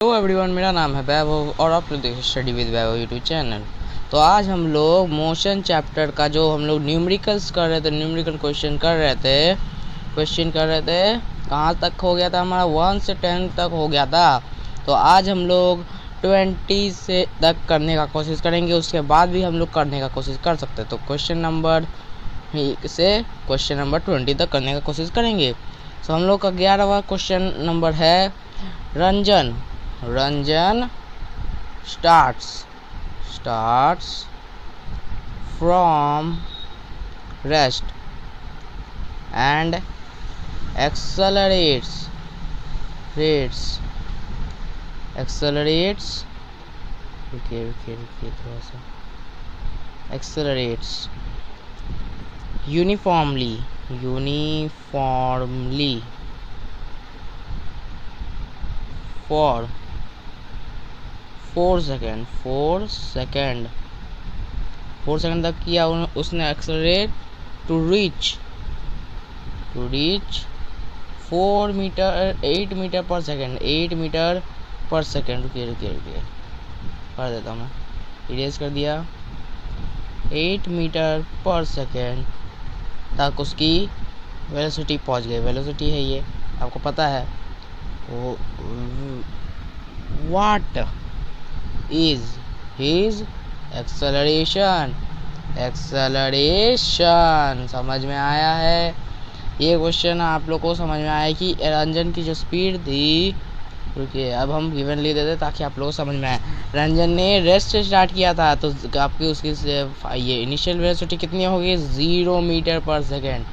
Hello everyone, मेरा नाम है वैभव और आप लोग देखिए study with Vaibhav YouTube channel. तो आज हम लोग मोशन चैप्टर का जो हम लोग न्यूमेरिकल्स कर रहे थे, न्यूमेरिकल क्वेश्चन कर रहे थे कहाँ तक हो गया था हमारा 1 से 10 तक हो गया था। तो आज हम लोग 20 से तक करने का कोशिश करेंगे, उसके बाद भी हम लोग करने का कोशिश कर सकते हैं। तो क्वेश्चन नंबर 20 तक करने का कोशिश करेंगे। तो हम लोग का 11वां क्वेश्चन नंबर है Ranjan starts from rest and accelerates थोड़ा सा accelerates uniformly for 4 सेकेंड तक किया उसने accelerate to reach 8 metre per second. रुकिए कर देता हूँ मैं, इरेज कर दिया। 8 मीटर पर सेकेंड तक उसकी वेलोसिटी पहुंच गई। वेलोसिटी है ये, आपको पता है। What is his acceleration. समझ में आया है? ये क्वेश्चन आप लोग को समझ में आया कि रंजन की जो स्पीड थी। रुकिए, अब हम गिवन ले देते ताकि आप लोगों को समझ में आए। रंजन ने रेस्ट से स्टार्ट किया था, तो आपकी उसकी ये इनिशियल वेलोसिटी कितनी होगी? 0 मीटर पर सेकेंड।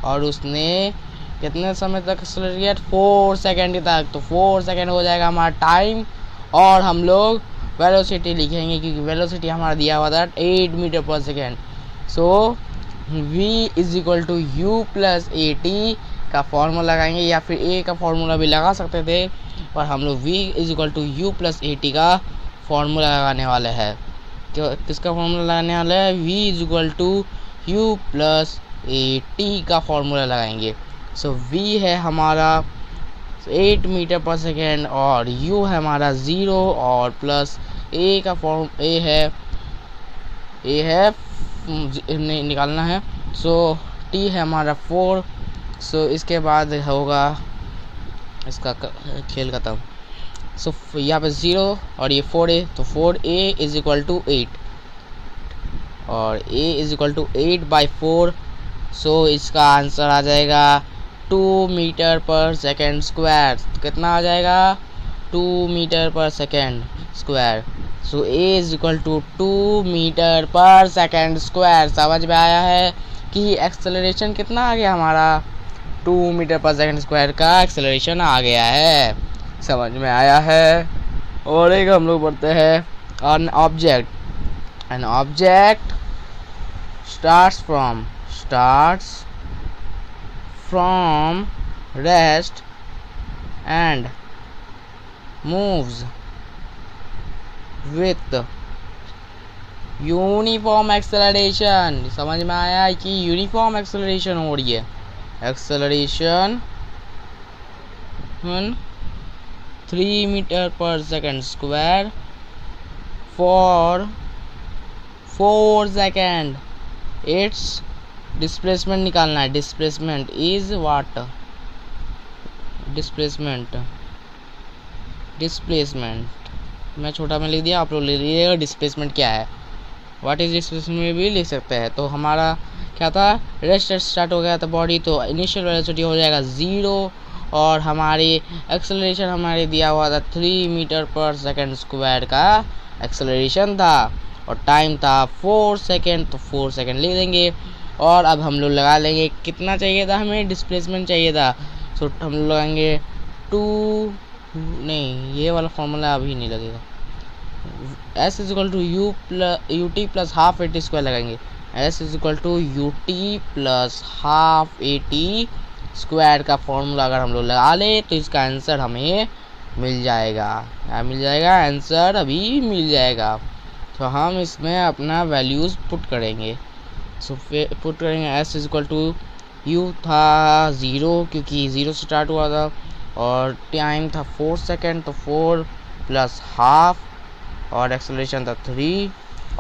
और उसने कितने समय तक एक्सेलरेट किया? 4 सेकेंड तक। तो 4 सेकेंड हो जाएगा हमारा टाइम, और हम लोग वेलोसिटी लिखेंगे क्योंकि वेलोसिटी हमारा दिया हुआ था 8 metre per second. So v is equal to u plus a t का फॉर्मूला लगाएंगे, या फिर ए का फॉर्मूला भी लगा सकते थे, पर हम लोग v is equal to u plus a t का फॉर्मूला लगाने वाले हैं। किसका फॉर्मूला लगाने वाला है? v is equal to u plus a t का फॉर्मूला लगाएंगे। सो v है हमारा 8 मीटर पर सेकेंड, और u है हमारा 0, और प्लस a का फॉर्म a है निकालना है। सो t है हमारा 4। सो इसके बाद होगा इसका खेल खत्म। सो यहाँ पे 0 और ये 4a, तो 4a इज इक्वल टू 8, और a इज इक्वल टू 8/4। सो इसका आंसर आ जाएगा 2 मीटर पर सेकेंड स्क्वायर। कितना आ जाएगा? 2 metre per second square. So a is equal to 2 metre per second square. समझ में आया है कि एक्सेलरेशन कितना आ गया हमारा? 2 मीटर पर सेकेंड स्क्वायर का एक्सेलरेशन आ गया है। समझ में आया है? और एक हम लोग पढ़ते हैं an object starts from rest and moves with uniform acceleration. समझ में आया कि यूनिफॉर्म एक्सेलरेशन हो रही है। Acceleration 3 metre per second square for 4 second. It's displacement निकालना है। Displacement is what? डिस्प्लेसमेंट मैं छोटा में लिख दिया, आप लोग ले लीजिएगा डिस्प्लेसमेंट क्या है। व्हाट इज डिस्प्लेसमेंट में भी लिख सकते हैं। तो हमारा क्या था? रेस्ट स्टार्ट हो गया था बॉडी, तो इनिशियल वेलोसिटी हो जाएगा 0, और हमारी एक्सेलरेशन हमारे दिया हुआ था 3 मीटर पर सेकेंड स्क्वायर का एक्सेलरेशन था, और टाइम था 4 सेकेंड। तो 4 सेकेंड ले देंगे, और अब हम लोग लगा लेंगे कितना चाहिए था हमें? डिस्प्लेसमेंट चाहिए था। सो हम लोग लगाएंगे 2, नहीं ये वाला फॉर्मूला अभी नहीं लगेगा। s is equal to u t plus half a t square लगाएंगे। s is equal to u t plus half a t square का फॉर्मूला अगर हम लोग लगा ले तो इसका आंसर हमें मिल जाएगा। आंसर अभी मिल जाएगा। तो हम इसमें अपना वैल्यूज़ पुट करेंगे। पुट करेंगे s is equal to u था 0 क्योंकि 0 से स्टार्ट हुआ था, और टाइम था 4 सेकेंड, तो 4 प्लस हाफ और एक्सेलरेशन था 3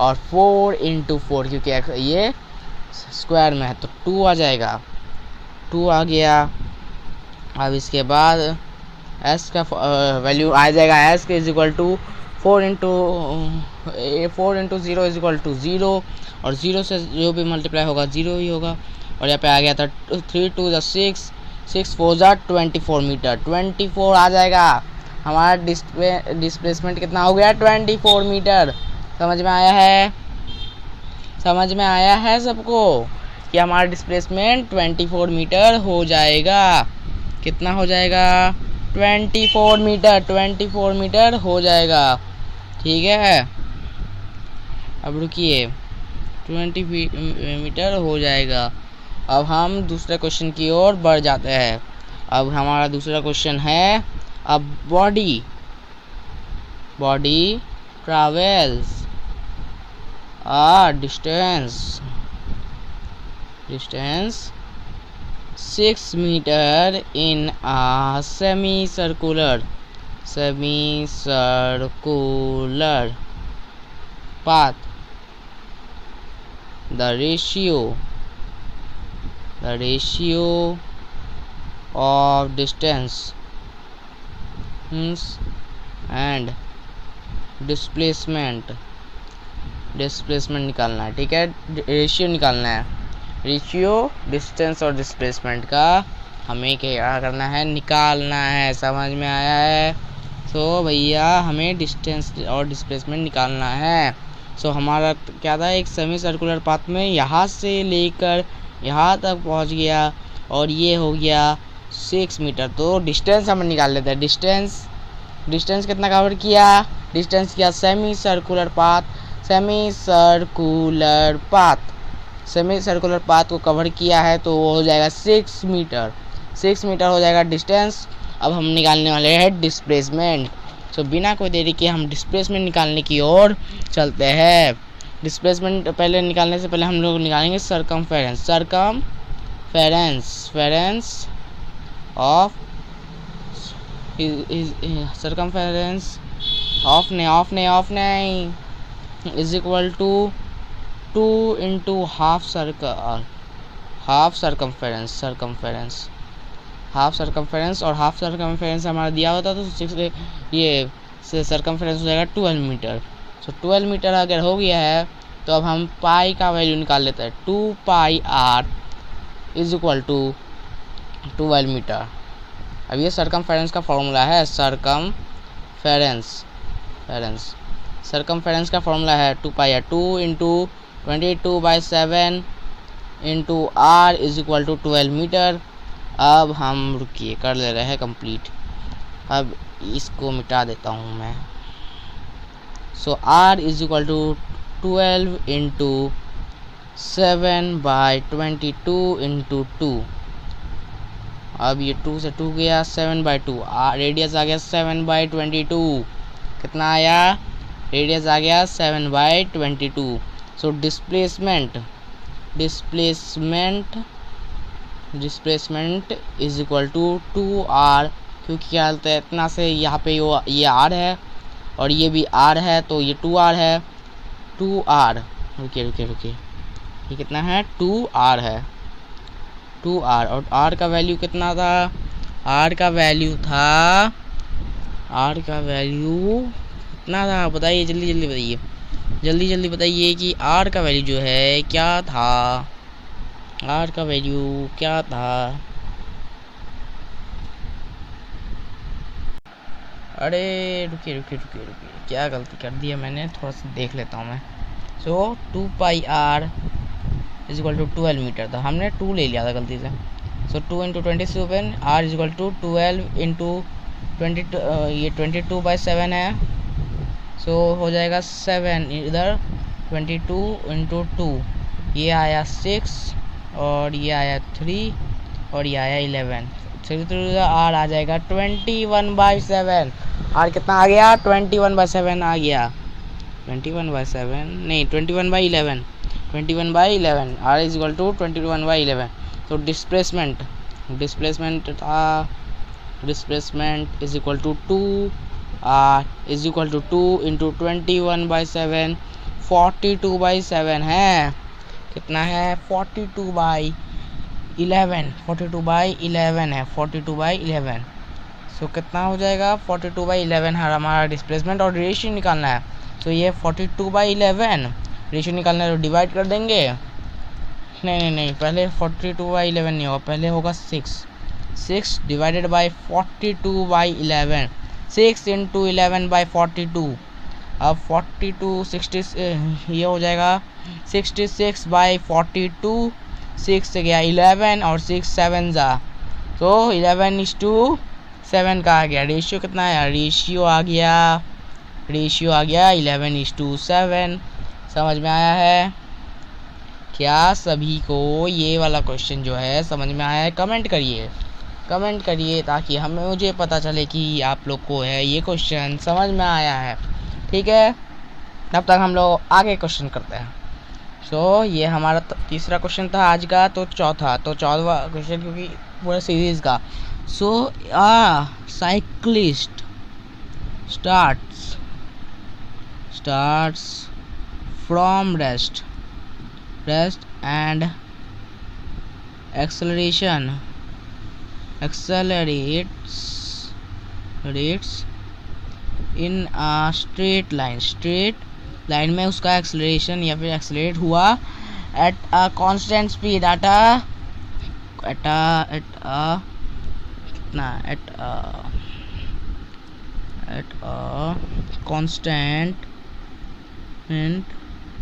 और 4 इंटू 4 क्योंकि ये स्क्वायर में है तो 2 आ जाएगा, 2 आ गया। अब इसके बाद एस का वैल्यू आ जाएगा, एस के is equal to 4 into 0 is equal to 0 और 0 से जो भी मल्टीप्लाई होगा 0 ही होगा। और यहाँ पे आ गया था 3 2 6 6 4 24 मीटर, 24 आ जाएगा। हमारा डिस्प्लेसमेंट कितना हो गया 24 मीटर। समझ में आया है, समझ में आया है सबको कि हमारा डिस्प्लेसमेंट 24 मीटर हो जाएगा। कितना हो जाएगा 24 मीटर, 24 मीटर हो जाएगा। ठीक है, अब रुकिए 20 मीटर हो जाएगा। अब हम दूसरे क्वेश्चन की ओर बढ़ जाते हैं। अब हमारा दूसरा क्वेश्चन है, अब body travels distance 6 meter in a semicircular path. The ratio of distance and displacement निकालना है। ठीक है, रेशियो निकालना है, रेशियो डिस्टेंस और डिस्प्लेसमेंट का हमें क्या करना है, निकालना है। समझ में आया है? सो भैया हमें डिस्टेंस और डिस्प्लेसमेंट निकालना है। सो हमारा क्या था, एक सेमी सर्कुलर पाथ में यहाँ से लेकर यहाँ तक पहुँच गया और ये हो गया 6 मीटर। तो डिस्टेंस हम निकाल लेते हैं। डिस्टेंस कितना कवर किया, डिस्टेंस किया सेमी सर्कुलर पाथ को कवर किया है तो वो हो जाएगा 6 मीटर। 6 मीटर हो जाएगा डिस्टेंस। अब हम निकालने वाले हैं डिस्प्लेसमेंट। सो बिना कोई देरी के हम डिस्प्लेसमेंट निकालने की ओर चलते हैं। डिस्प्लेसमेंट पहले निकालने से पहले हम लोग निकालेंगे circumference of is equal to 2 into half circumference और हाफ सरकमफेरेंस हमारा दिया होता तो ये सरकमफेरेंस हो जाएगा 12 मीटर। सो 12 मीटर अगर हो गया है तो अब हम पाई का वैल्यू निकाल लेते हैं। 2 pi r is equal to 12 metre. अब ये सरकमफेरेंस का फॉर्मूला है। सरकमफेरेंस का फॉर्मूला है 2 pi r, 2 into 22/7 into r is equal to 12 metre. अब हम रुकिए कर ले रहे हैं कंप्लीट। अब इसको मिटा देता हूँ मैं। So r is equal to 12 into 7/22 into 2। अब ये 2 से 2 गया, 7/2 रेडियस आ गया 7/22। कितना आया, रेडियस आ गया 7/22। So displacement is equal to 2r, क्योंकि क्या होता है इतना से यहाँ पे ये r है और ये भी r है तो ये 2r है। 2r रुकिए ये कितना है, 2r है, 2r। और r का वैल्यू कितना था, r का वैल्यू कितना था बताइए, जल्दी बताइए कि r का वैल्यू जो है क्या था, r का वैल्यू क्या था। अरे रुकिए क्या गलती कर दी है मैंने, थोड़ा सा देख लेता हूँ मैं। So 2 pi r is equal to 12 metre था, हमने 2 ले लिया था गलती से। So 2 into 27 r is equal to 12 into 22, ये 22/7 है। सो हो जाएगा 7 इधर, 22 इंटू 2 ये आया 6 और ये आया 3 और ये आया 11। आर आ जाएगा 21/7। आर कितना आ गया, 21/7 आ गया, 21/7 नहीं 21/11, 21/11। R is equal to 21/11। तो displacement is equal to 2 is equal to 2 into 21/7 42/7 है। कितना है? 42/11 है, 42/11। सो कितना हो जाएगा? 42/11 है हमारा डिस्प्लेसमेंट, और रेशियो निकालना है। तो ये 42/11 रेशियो निकालना है, तो डिवाइड कर देंगे। नहीं, पहले 42/11 नहीं होगा, पहले होगा 6 डिवाइडेड बाई 42/11। 6 इंटू 11/42। अब 42 60 ये हो जाएगा 66/42। 6 से गया 11 और 6 7 जा, तो 11:7 का आ गया। रेशियो कितना है? रेशियो आ गया 11:7। समझ में आया है क्या सभी को? ये वाला क्वेश्चन जो है समझ में आया है? कमेंट करिए ताकि मुझे पता चले कि आप लोग को है ये क्वेश्चन समझ में आया है। ठीक है, तब तक हम लोग आगे क्वेश्चन करते हैं। ये हमारा तीसरा क्वेश्चन था आज का। तो चौथा क्वेश्चन, क्योंकि पूरा सीरीज का। Cyclist starts from rest and accelerates in a straight line में उसका एक्सेलरेशन या फिर एक्सेलरेट हुआ at a constant speed at a constant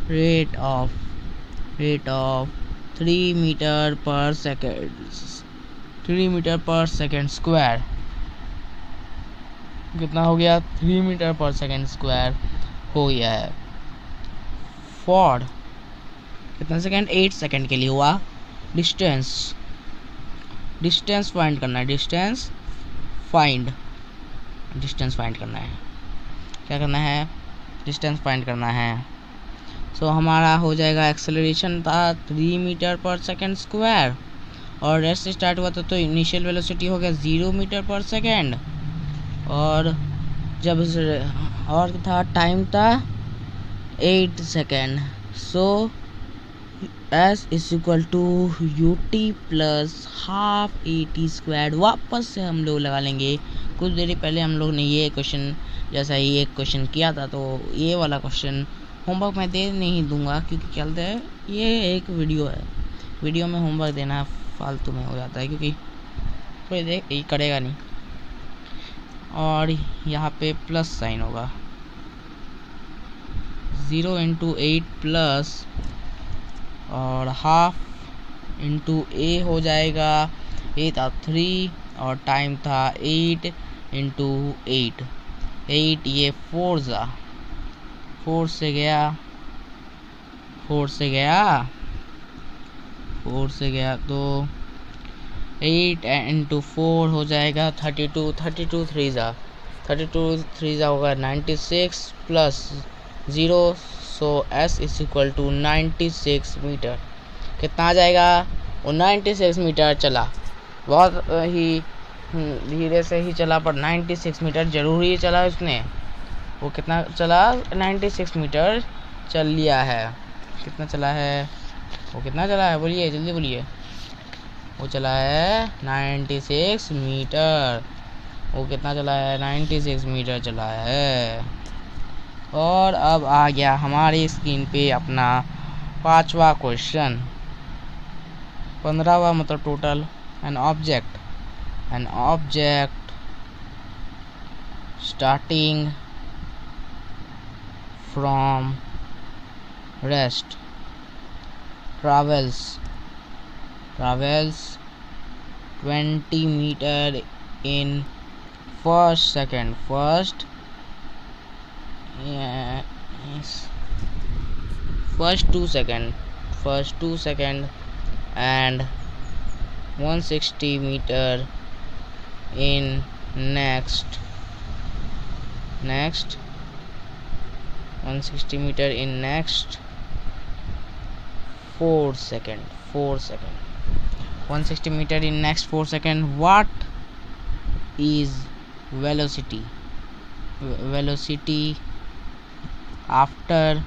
rate of 3 meter per second square। कितना हो गया? 3 मीटर पर सेकेंड स्क्वायर हो गया है। फॉर कितना सेकेंड? 8 सेकेंड के लिए हुआ। डिस्टेंस फाइंड करना है। डिस्टेंस फाइंड करना है। क्या करना है? डिस्टेंस फाइंड करना है। हमारा हो जाएगा, एक्सेलरेशन था 3 मीटर पर सेकेंड स्क्वायर, और रेस्ट स्टार्ट हुआ तो इनिशियल वेलोसिटी हो गया 0 मीटर पर सेकेंड, और जब और था टाइम था 8 second. S is equal to UT plus half AT²। वापस से हम लोग लगा लेंगे। कुछ देरी पहले हम लोग ने ये क्वेश्चन जैसा ही एक क्वेश्चन किया था, तो ये वाला क्वेश्चन होमवर्क मैं दे नहीं दूंगा, क्योंकि क्या बोलते हैं, ये एक वीडियो है। वीडियो में होमवर्क देना फालतू में हो जाता है, क्योंकि कोई ये करेगा नहीं। और यहाँ पे प्लस साइन होगा। 0 इंटू 8 प्लस और हाफ इंटू ए हो जाएगा। ए था 3 और टाइम था 8 इंटू 8। ये 4 जा, 4 से गया तो 8 इंटू 4 हो जाएगा 32। 32 3 जा होगा 96 plus 0। S is equal to 96 metre. कितना आ जाएगा? वो 96 मीटर चला। बहुत ही धीरे से ही चला, पर 96 मीटर जरूर ही चला उसने। वो कितना चला? 96 मीटर चल लिया है। कितना चला है? बोलिए, जल्दी बोलिए। वो चला है 96 मीटर। वो कितना चला है? 96 मीटर चला है। और अब आ गया हमारी स्क्रीन पे अपना 5वां क्वेश्चन। 15वां मतलब total. An object starting from rest travels 20 meter in first 2 second and 160 meter in next 160 meter in next 4 second 160 meter in next 4 second. What is velocity? velocity after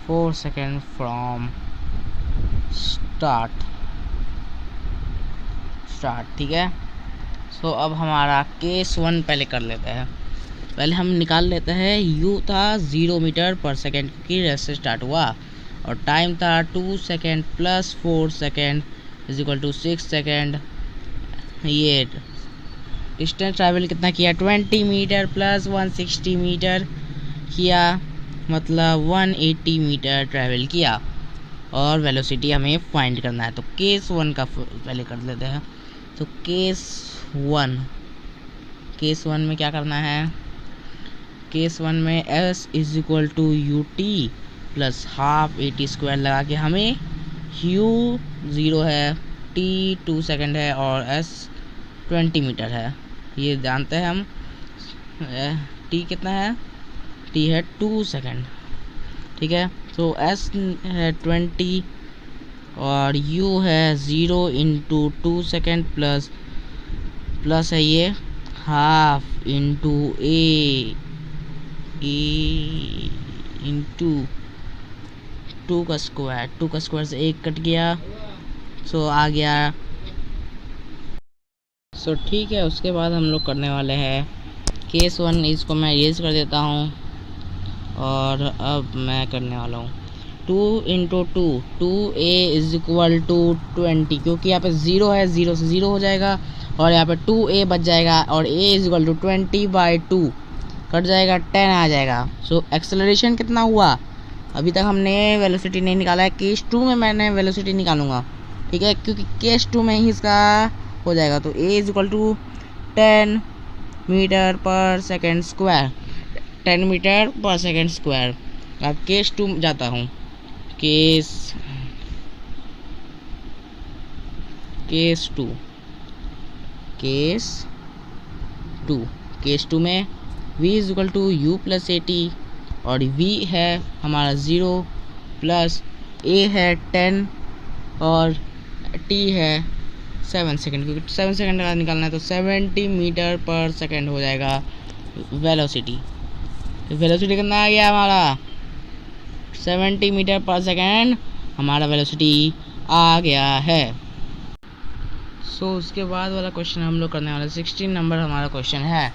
4 seconds from start. ठीक है। So अब हमारा case 1 पहले कर लेते हैं। पहले हम निकाल लेते हैं, यू था 0 मीटर पर सेकेंड क्योंकि रेस्ट से स्टार्ट हुआ, और टाइम था 2 second plus 4 second is equal to 6 second. ये डिस्टेंस ट्रैवल कितना किया, 20 मीटर प्लस 160 मीटर किया, मतलब 180 मीटर ट्रैवल किया, और वेलोसिटी हमें फाइंड करना है। तो केस 1 का पहले कर लेते हैं। तो केस 1 में क्या करना है, केस 1 में s is equal to u t plus half a t square लगा के हमें u 0 है, t 2 सेकेंड है और s 20 मीटर है, ये जानते हैं हम। t कितना है, t है 2 सेकेंड, ठीक है। तो s है 20 और u है 0 इंटू 2 सेकेंड प्लस है ये हाफ इंटू ए इंटू 2 का स्क्वायर से 1 कट गया, सो आ गया। सो ठीक है, उसके बाद हम लोग करने वाले हैं केस 1, इसको मैं इरेज कर देता हूँ, और अब मैं करने वाला हूँ 2 into 2a is equal to 20, क्योंकि यहाँ पे 0 है, 0 से 0 हो जाएगा, और यहाँ पे 2a बच जाएगा, और a is equal to 20/2 cut जाएगा, 10 आ जाएगा। सो एक्सेलरेशन कितना हुआ, अभी तक हमने वेलोसिटी नहीं निकाला है, केस 2 में मैंने वेलोसिटी निकालूंगा, ठीक है, क्योंकि केस 2 में ही इसका हो जाएगा। तो a is equal to 10 metre per second square, 10 metre per second square. अब केस 2 जाता हूँ, केस 2 में v is equal to u plus a t, और v है हमारा 0 प्लस a है 10 और t है 7 सेकेंड, क्योंकि 7 सेकेंड का निकालना है। तो 70 मीटर पर सेकेंड हो जाएगा वेलोसिटी। तो वेलोसिटी कितना आ गया हमारा, 70 मीटर पर सेकेंड हमारा वेलोसिटी आ गया है। सो उसके बाद वाला क्वेश्चन हम लोग करने वाले 16 नंबर हमारा क्वेश्चन है,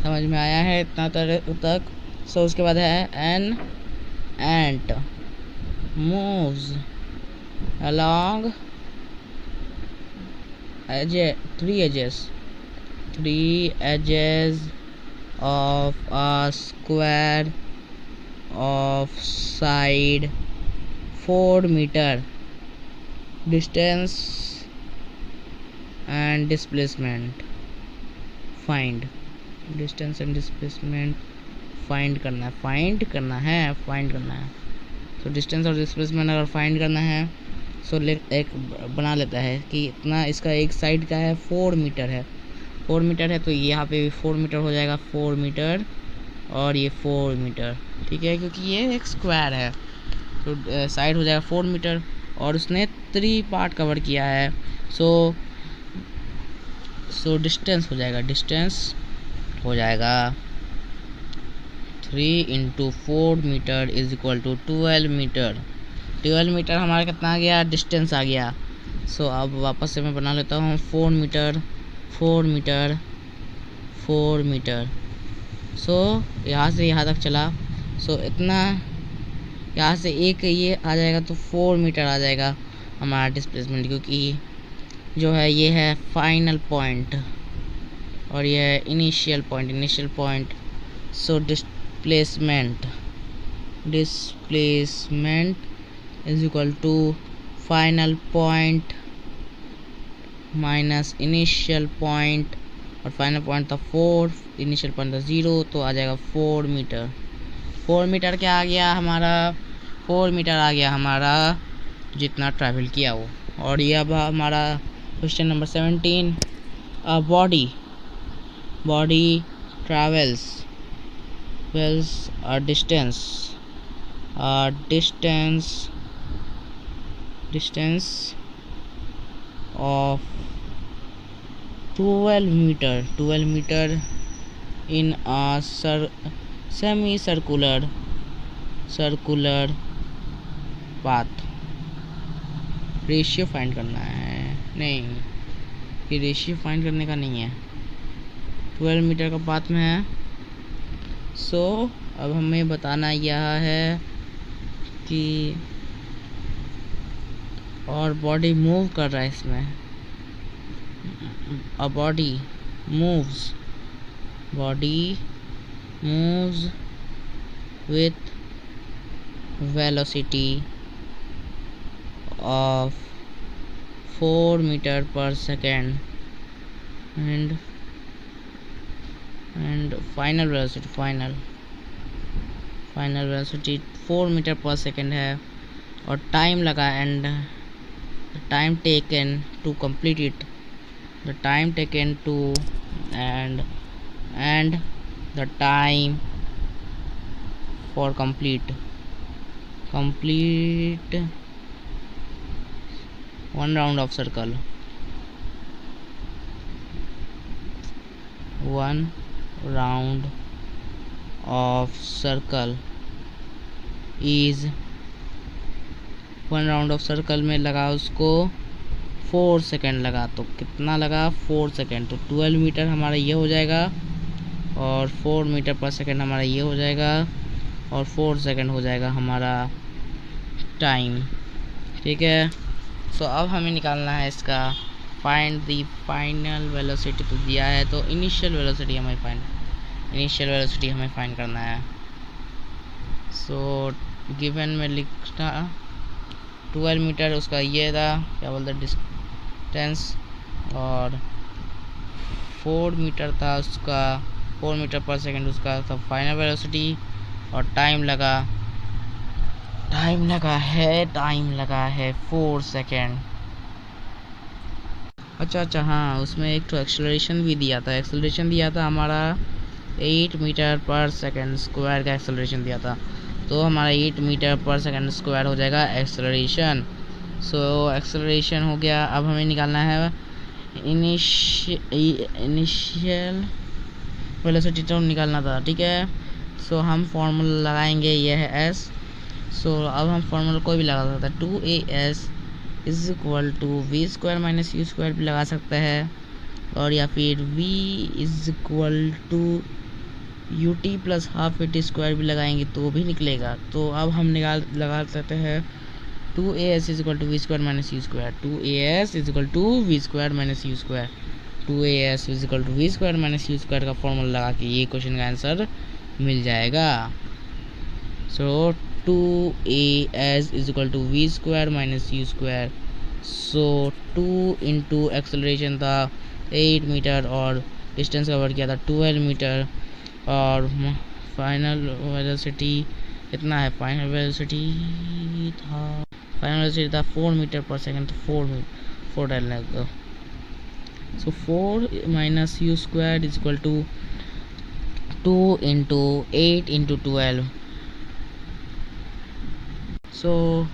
समझ में आया है इतना तक। सो उसके बाद है an ant moves along three edges of a square of side 4 meter, distance and displacement find, distance and displacement find करना है। तो डिस्टेंस और डिस्प्लेसमेंट अगर फाइंड करना है, सो एक बना लेता है कि इतना, इसका एक साइड का है 4 मीटर है, 4 मीटर है, तो यहाँ पे भी 4 मीटर हो जाएगा, 4 मीटर और ये 4 मीटर, ठीक है, क्योंकि ये एक स्क्वायर है, तो साइड हो जाएगा 4 मीटर, और उसने 3 पार्ट कवर किया है। सो डिस्टेंस हो जाएगा 3 into 4 metre is equal to 12 metre. 12 metre हमारा कितना आ गया, डिस्टेंस आ गया। सो अब वापस से मैं बना लेता हूँ 4 मीटर। सो यहाँ से यहाँ तक चला, सो इतना यहाँ से एक ये आ जाएगा, तो 4 मीटर आ जाएगा हमारा डिस्प्लेसमेंट, क्योंकि जो है ये है फाइनल पॉइंट और ये है initial point. So displacement is equal to final point minus initial point, और फाइनल पॉइंट था 4, इनिशियल पॉइंट था 0, तो आ जाएगा 4 मीटर। 4 मीटर क्या आ गया हमारा, 4 मीटर आ गया हमारा जितना ट्रैवल किया वो। और ये अब हमारा question number 17, body travels a distance of 12 meter in a semicircular path। Ratio find करना है, नहीं ये रेशियो फाइंड करने का नहीं है, 12 मीटर का पाथ में है। सो अब हमें बताना यह है कि और बॉडी मूव कर रहा है इसमें, a body moves with velocity of 4 meter per second and final velocity 4 metre per second है, और टाइम लगा and time taken to complete it, the time taken to and the time for complete one round of circle, is 1 round of circle में लगा उसको 4 second लगा, तो कितना लगा 4 सेकेंड, तो 12 मीटर हमारा ये हो जाएगा और 4 मीटर पर सेकेंड हमारा ये हो जाएगा और 4 सेकेंड हो जाएगा हमारा टाइम। ठीक है, सो अब हमें निकालना है इसका फाइंड द फाइनल वेलोसिटी, तो दिया है तो इनिशियल वेलोसिटी हमें फाइंड करना है। सो गिवन में लिखना 12 मीटर उसका ये था, क्या बोलते डिस्टेंस, और 4 मीटर था उसका, 4 मीटर पर सेकेंड उसका था फाइनल वेलोसिटी, और टाइम लगा है 4 सेकेंड। अच्छा हाँ, उसमें एक तो एक्सेलरेशन भी दिया था, हमारा 8 मीटर पर सेकेंड स्क्वायर का एक्सेलरेशन दिया था, तो हमारा 8 मीटर पर सेकेंड स्क्वायर हो जाएगा एक्सेलरेशन। सो एक्सेलरेशन हो गया। अब हमें निकालना है इनिशियल वेलोसिटी, तो निकालना था। ठीक है, सो हम फॉर्मूला लगाएंगे, ये है एस। सो अब हम फॉर्मूला कोई भी लगा सकते हैं, 2as is equal to v square minus u square भी लगा सकते हैं, और या फिर v is equal to u t plus half a t square भी लगाएंगे तो भी निकलेगा। तो अब हम लगा सकते हैं 2as is equal to v square minus u square, 2as is equal to v square minus u square, 2as is equal to v square minus u square का फॉर्मूला लगा के ये क्वेश्चन का आंसर मिल जाएगा। So 2as is equal to v square minus u square. So 2 into acceleration था 8 metre और distance cover किया था 12 मीटर, और फाइनल वेलोसिटी कितना है, फाइनल वेलोसिटी था 4 मीटर पर सेकेंड, तो 4 डालने दो। So 4 minus u square is equal to 2 into 8 into 12। So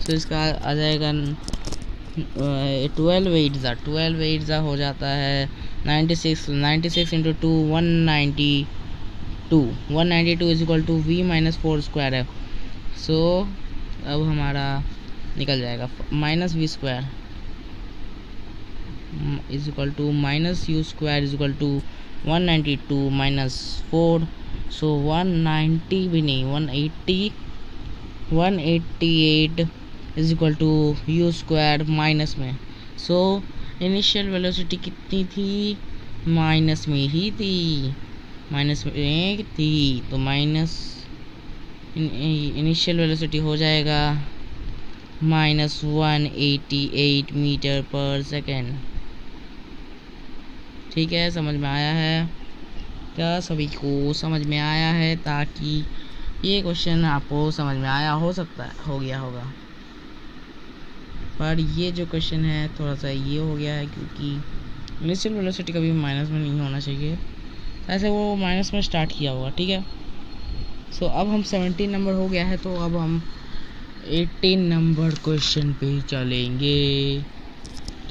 इसका आ जाएगा 12 8 हो जाता है 96 into 2 192 is equal to v minus 4 square है। सो अब हमारा निकल जाएगा minus v square is equal to minus u square is equal to 192 माइनस 4। सो 190 भी नहीं, 188 is equal to u square minus में। सो इनिशियल वेलोसिटी कितनी थी, माइनस में ही थी, तो माइनस इनिशियल वेलोसिटी हो जाएगा माइनस 188 मीटर पर सेकेंड। ठीक है, समझ में आया है क्या, सभी को समझ में आया है, ताकि ये क्वेश्चन आपको समझ में आया हो सकता है, हो गया होगा, पर ये जो क्वेश्चन है थोड़ा सा ये हो गया है क्योंकि इनिशियल वेलोसिटी कभी माइनस में नहीं होना चाहिए, ऐसे वो माइनस में स्टार्ट किया होगा। ठीक है, सो अब हम 17 नंबर हो गया है, तो अब हम 18 नंबर क्वेश्चन पे चलेंगे।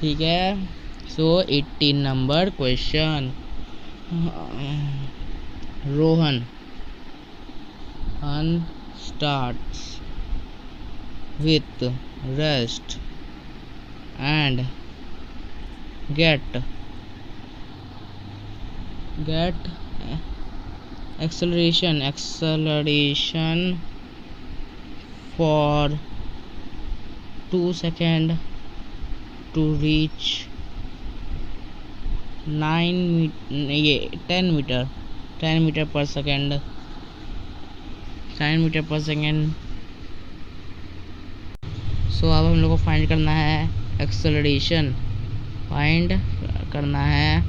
ठीक है। सो 18 number question. Rohan starts with rest and get acceleration for 2 seconds to reach 10 meter per second 10 metre per second. सो अब हम लोग को फाइंड करना है एक्सेलरेशन, फाइंड करना है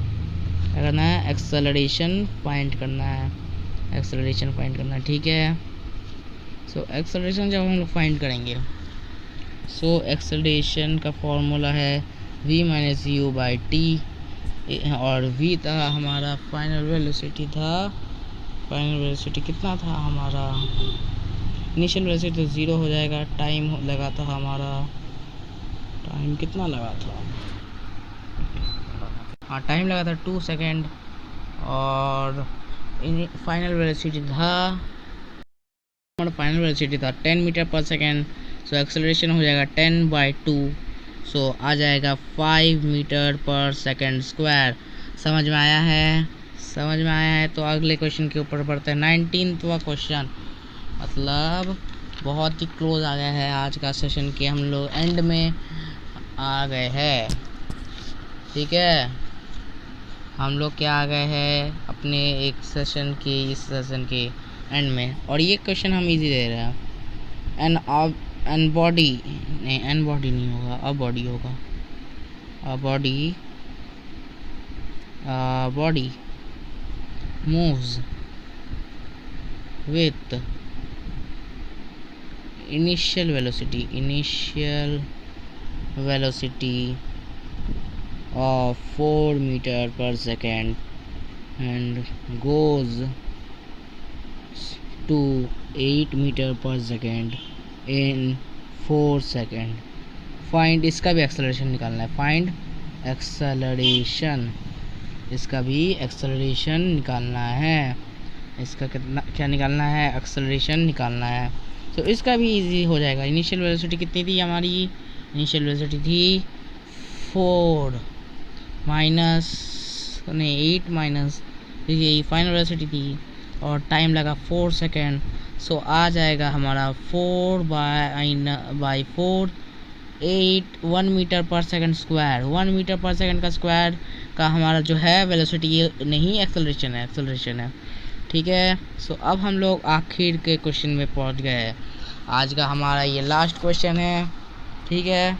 एक्सेलरेशन फाइंड करना है ठीक है। सो एक्सेलरेशन जब हम लोग फाइंड करेंगे, सो एक्सेलरेशन का फॉर्मूला है v minus you by T, और v था हमारा फाइनल वेलोसिटी कितना था हमारा, इनिशियल वेलोसिटी तो 0 हो जाएगा। टाइम लगा था हमारा, टाइम कितना लगा था, हाँ टाइम लगा था 2 सेकेंड, और फाइनल वेलोसिटी था 10 metre per second. So acceleration हो जाएगा 10/2, सो आ जाएगा 5 मीटर पर सेकेंड स्क्वायर। समझ में आया है? तो अगले क्वेश्चन के ऊपर बढ़ते हैं। 19वां क्वेश्चन, मतलब बहुत ही क्लोज आ गया है आज का सेशन के, हम लोग एंड में आ गए हैं। ठीक है, हम लोग क्या आ गए हैं अपने एक सेशन के, इस सेशन के एंड में, और ये क्वेश्चन हम इजी दे रहे हैं। एन बॉडी नहीं होगा, अ बॉडी होगा, a body moves with initial velocity of 4 meter per second and goes to 8 meter per second in 4 second. Find, इसका भी एक्सेलरेशन निकालना है, फाइंड एक्सेलरेशन, इसका भी एक्सेलरेशन निकालना है। इसका कितना क्या निकालना है, एक्सेलरेशन निकालना है। तो इसका भी इजी हो जाएगा। इनिशियल वेलोसिटी कितनी थी हमारी, इनिशियल वेलोसिटी थी 4 माइनस 8 माइनस, यही फाइनल वेलोसिटी थी, और टाइम लगा 4 सेकेंड। सो आ जाएगा हमारा 4/4 1 मीटर पर सेकंड स्क्वायर। 1 मीटर पर सेकंड का स्क्वायर का हमारा जो है वेलोसिटी, ये नहीं एक्सेलरेशन है। ठीक है, सो अब हम लोग आखिर के क्वेश्चन में पहुंच गए हैं। आज का हमारा ये लास्ट क्वेश्चन है। ठीक है,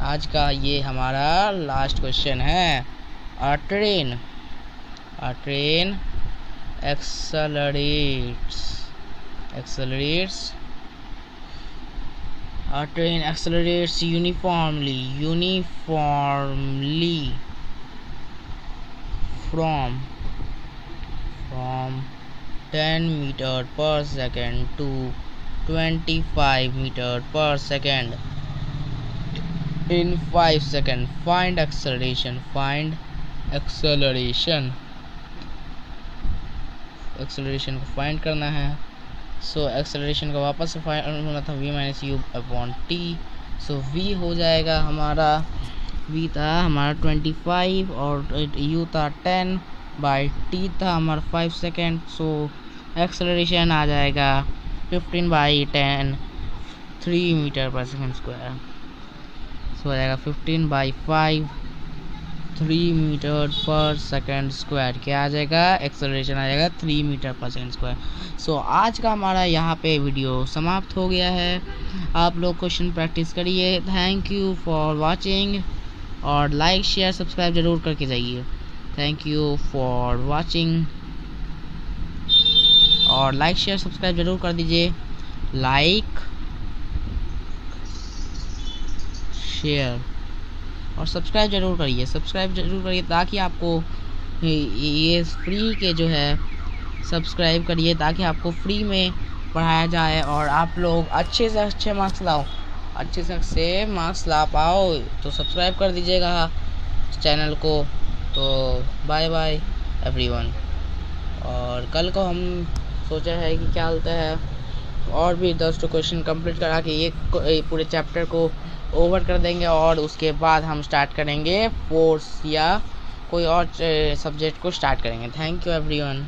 आज का ये हमारा लास्ट क्वेश्चन है। अ train accelerates uniformly from 10 meter per second to 25 meter per second in 5 seconds. Find acceleration को फाइंड करना है। सो एक्सेलरेशन का वापस से फाइंड होना था v minus you upon T. So v हो जाएगा हमारा, v था हमारा 25 और u था 10/t था हमारा 5 सेकेंड। सो एक्सेलरेशन आ जाएगा 15/10 3 मीटर पर सेकेंड स्क्वायर। सो हो जाएगा 15/5 3 मीटर पर सेकेंड स्क्वायर। क्या आ जाएगा, एक्सेलरेशन आ जाएगा 3 मीटर पर सेकेंड स्क्वायर। सो आज का हमारा यहाँ पे वीडियो समाप्त हो गया है। आप लोग क्वेश्चन प्रैक्टिस करिए। थैंक यू फॉर वाचिंग, और लाइक शेयर सब्सक्राइब ज़रूर करके जाइए। थैंक यू फॉर वाचिंग, और लाइक शेयर सब्सक्राइब ज़रूर कर दीजिए। लाइक शेयर और सब्सक्राइब ज़रूर करिए, ताकि आपको ये फ्री के जो है सब्सक्राइब करिए, ताकि आपको फ्री में पढ़ाया जाए और आप लोग अच्छे से अच्छे मार्क्स लाओ। अच्छे से मार्क्स ला पाओ, तो सब्सक्राइब कर दीजिएगा इस चैनल को। तो बाय बाय एवरीवन। और कल को हम सोचा है कि क्या होता है, और भी 10 क्वेश्चन कंप्लीट करा के एक पूरे चैप्टर को ओवर कर देंगे, और उसके बाद हम स्टार्ट करेंगे फोर्स या कोई और सब्जेक्ट को स्टार्ट करेंगे। Thank you everyone.